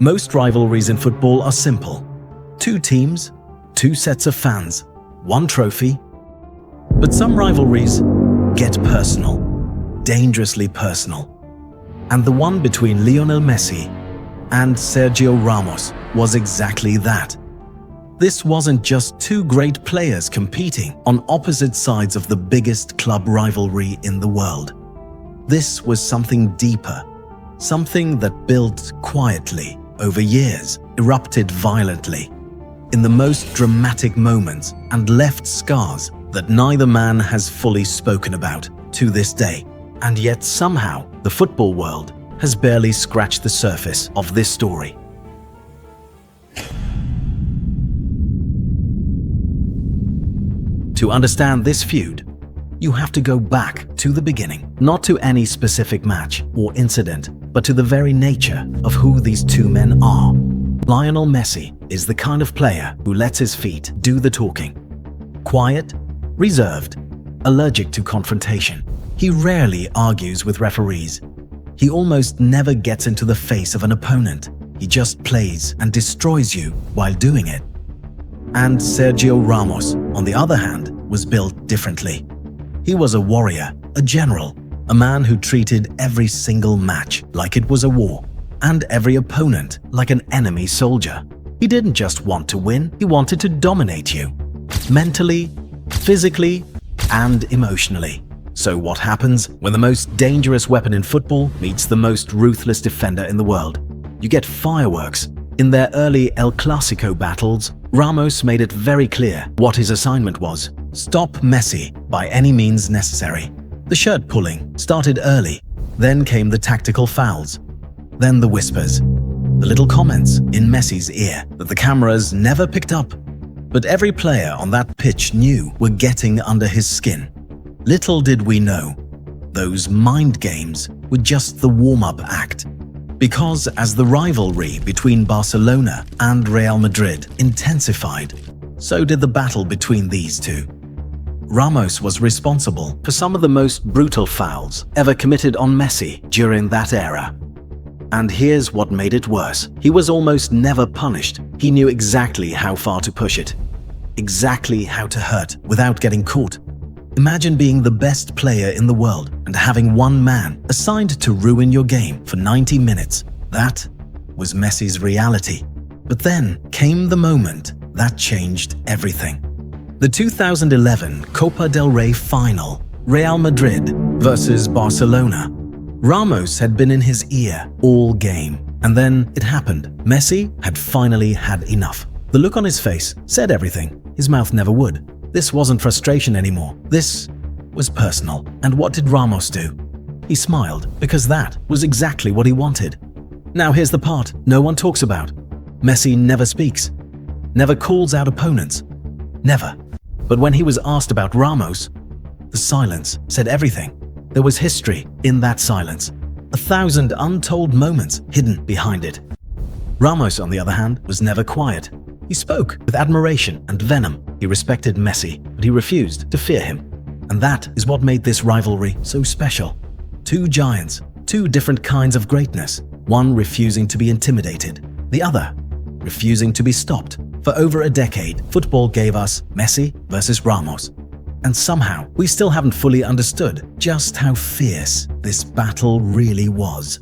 Most rivalries in football are simple. Two teams, two sets of fans, one trophy. But some rivalries get personal, dangerously personal. And the one between Lionel Messi and Sergio Ramos was exactly that. This wasn't just two great players competing on opposite sides of the biggest club rivalry in the world. This was something deeper, something that built quietly over years, erupted violently, in the most dramatic moments, and left scars that neither man has fully spoken about to this day. And yet somehow, the football world has barely scratched the surface of this story. To understand this feud, you have to go back to the beginning, not to any specific match or incident, but to the very nature of who these two men are. Lionel Messi is the kind of player who lets his feet do the talking. Quiet, reserved, allergic to confrontation. He rarely argues with referees. He almost never gets into the face of an opponent. He just plays and destroys you while doing it. And Sergio Ramos, on the other hand, was built differently. He was a warrior, a general, a man who treated every single match like it was a war, and every opponent like an enemy soldier. He didn't just want to win, he wanted to dominate you. Mentally, physically, and emotionally. So what happens when the most dangerous weapon in football meets the most ruthless defender in the world? You get fireworks. In their early El Clasico battles, Ramos made it very clear what his assignment was. Stop Messi by any means necessary. The shirt pulling started early, then came the tactical fouls, then the whispers, the little comments in Messi's ear that the cameras never picked up, but every player on that pitch knew were getting under his skin. Little did we know, those mind games were just the warm-up act. Because as the rivalry between Barcelona and Real Madrid intensified, so did the battle between these two. Ramos was responsible for some of the most brutal fouls ever committed on Messi during that era. And here's what made it worse. He was almost never punished. He knew exactly how far to push it, exactly how to hurt without getting caught. Imagine being the best player in the world and having one man assigned to ruin your game for 90 minutes. That was Messi's reality. But then came the moment that changed everything. The 2011 Copa del Rey final, Real Madrid versus Barcelona. Ramos had been in his ear all game, and then it happened. Messi had finally had enough. The look on his face said everything. His mouth never would. This wasn't frustration anymore. This was personal. And what did Ramos do? He smiled, because that was exactly what he wanted. Now here's the part no one talks about. Messi never speaks, never calls out opponents, never. But when he was asked about Ramos, the silence said everything. There was history in that silence, 1,000 untold moments hidden behind it. Ramos, on the other hand, was never quiet. He spoke with admiration and venom. He respected Messi, but he refused to fear him. And that is what made this rivalry so special. Two giants, two different kinds of greatness, one refusing to be intimidated, the other refusing to be stopped. For over a decade, football gave us Messi versus Ramos. And somehow, we still haven't fully understood just how fierce this battle really was.